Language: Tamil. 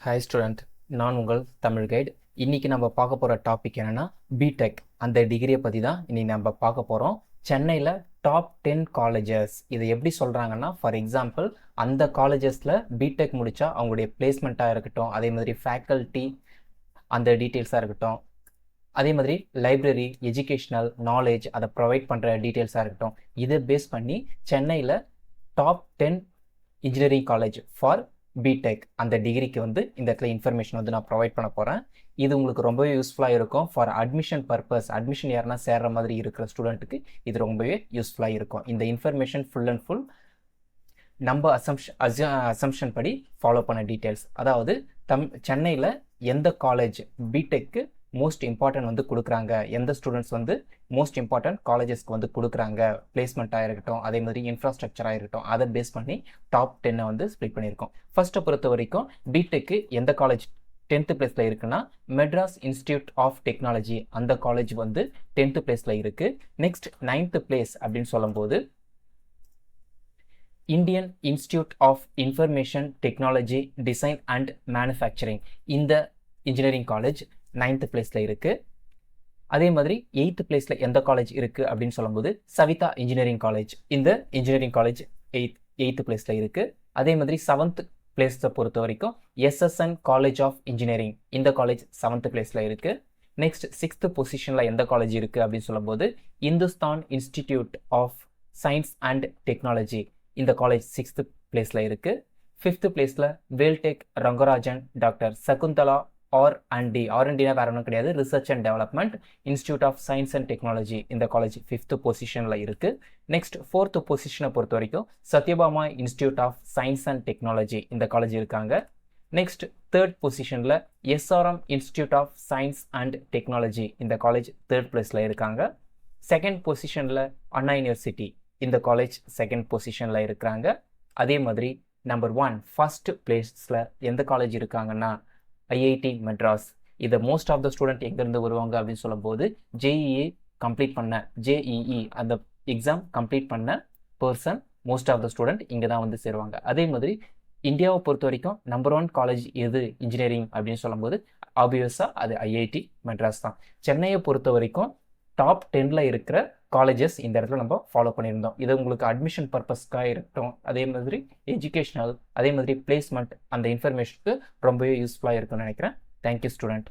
ஹாய் ஸ்டூடெண்ட், நான் உங்கள் தமிழ் கைடு. இன்றைக்கி நம்ம பார்க்க போகிற டாபிக் என்னென்னா பிடெக். அந்த டிகிரியை பற்றி தான் இன்றைக்கி நம்ம பார்க்க போகிறோம். சென்னையில் டாப் 10 காலேஜஸ் இதை எப்படி சொல்கிறாங்கன்னா, ஃபார் எக்ஸாம்பிள் அந்த காலேஜஸில் பிடெக் முடித்தா அவங்களுடைய பிளேஸ்மெண்ட்டாக இருக்கட்டும், அதே மாதிரி ஃபேக்கல்ட்டி அந்த டீட்டெயில்ஸாக இருக்கட்டும், அதே மாதிரி லைப்ரரி, எஜுகேஷ்னல் நாலேஜ் அதை ப்ரொவைட் பண்ணுற டீட்டெயில்ஸாக இருக்கட்டும், இதை பேஸ் பண்ணி சென்னையில் top 10 engineering college for BTech அந்த டிகிரிக்கு இந்த இடத்துல இன்ஃபர்மேஷன் நான் ப்ரொவைட் பண்ண போகிறேன். இது உங்களுக்கு ரொம்பவே யூஸ்ஃபுல்லாக இருக்கும். ஃபார் அட்மிஷன் பர்பஸ், அட்மிஷன் யாருன்னா சேர்ற மாதிரி இருக்கிற ஸ்டூடெண்ட்டுக்கு இது ரொம்பவே யூஸ்ஃபுல்லாக இருக்கும். இந்த இன்ஃபர்மேஷன் ஃபுல் அண்ட் ஃபுல் நம்ம அசம்ஷன் படி ஃபாலோ பண்ண டீட்டெயில்ஸ். அதாவது சென்னையில் எந்த காலேஜ் பிடெக்கு மோஸ்ட் இம்பார்ட்டன்ட் கொடுக்குறாங்க, எந்த ஸ்டூடெண்ட்ஸ் மோஸ்ட் இம்பார்ட்டன்ட் காலேஜஸ்க்கு கொடுக்குறாங்க, பிளேஸ்மெண்ட்டாக இருக்கட்டும், அதே மாதிரி இன்ஃப்ராஸ்ட்ரக்சராக இருக்கட்டும், அதை பேஸ் பண்ணி டாப் 10 ஸ்ப்ளிட் பண்ணியிருக்கோம். ஃபர்ஸ்ட்டை பொறுத்த வரைக்கும் பிடெக்கு எந்த காலேஜ் 10th பிளேஸில் இருக்குன்னா, மெட்ராஸ் இன்ஸ்டிடியூட் ஆஃப் டெக்னாலஜி அந்த காலேஜ் 10th பிளேஸில் இருக்குது. நெக்ஸ்ட் 9th பிளேஸ் அப்படின்னு சொல்லும்போது Indian institute of information technology design and manufacturing இந்த இன்ஜினியரிங் காலேஜ் 9th பிளேஸில் இருக்குது. அதே மாதிரி 8th பிளேஸில் எந்த காலேஜ் இருக்குது அப்படின்னு சொல்லும்போது சவிதா இன்ஜினியரிங் காலேஜ், இந்த இன்ஜினியரிங் காலேஜ் 8th பிளேஸில் இருக்குது. அதே மாதிரி 7th பிளேஸை பொறுத்த வரைக்கும் எஸ்எஸ்என் காலேஜ் ஆஃப் இன்ஜினியரிங் இந்த காலேஜ் 7th பிளேஸில் இருக்குது. நெக்ஸ்ட் 6th பொசிஷனில் எந்த காலேஜ் இருக்குது அப்படின்னு சொல்லும்போது Hindustan institute of science and technology இந்த காலேஜ் 6th பிளேஸில் இருக்குது. 5th பிளேஸில் வேல்டெக் ரங்கராஜன் டாக்டர் சகுந்தலா R&D வேற ஒன்றும் கிடையாது, research and development institute of science and technology இந்த காலேஜ் 5th பொசிஷனில் இருக்குது. நெக்ஸ்ட் 4th பொசிஷனை பொறுத்த வரைக்கும் Sathyabama institute of science and technology இந்த காலேஜ் இருக்காங்க. நெக்ஸ்ட் 3rd பொசிஷனில் SRM institute of science and technology இந்த காலேஜ் 3rd பிளேஸில் இருக்காங்க. 2nd பொசிஷனில் அண்ணா யூனிவர்சிட்டி இந்த காலேஜ் 2nd பொசிஷனில் இருக்கிறாங்க. அதே மாதிரி நம்பர் 1 ஃபர்ஸ்ட் பிளேஸில் எந்த காலேஜ் இருக்காங்கன்னா ஐஐடி மெட்ராஸ். இதை மோஸ்ட் ஆஃப் த ஸ்டூடெண்ட் எங்கேருந்து வருவாங்க அப்படின்னு சொல்லும்போது ஜேஇஇ கம்ப்ளீட் பண்ண அந்த எக்ஸாம் கம்ப்ளீட் பண்ண person most of the student இங்கே தான் சேருவாங்க. அதே மாதிரி இந்தியாவை பொறுத்த வரைக்கும் நம்பர் 1 காலேஜ் எது இன்ஜினியரிங் அப்படின்னு சொல்லும்போது ஆப்வியஸாக அது ஐஐடி மெட்ராஸ் தான். சென்னையை பொறுத்த வரைக்கும் டாப் 10ல் இருக்கிற காலேஜஸ் இந்த இடத்துல நம்ம ஃபாலோ பண்ணியிருந்தோம். இது உங்களுக்கு அட்மிஷன் பர்பஸ்க்காக இருக்கட்டும், அதே மாதிரி எஜுகேஷ்னல், அதே மாதிரி பிளேஸ்மெண்ட் அந்த இன்ஃபர்மேஷனுக்கு ரொம்பவே யூஸ்ஃபுல்லாக இருக்கும்னு நினைக்கிறேன். Thank you student.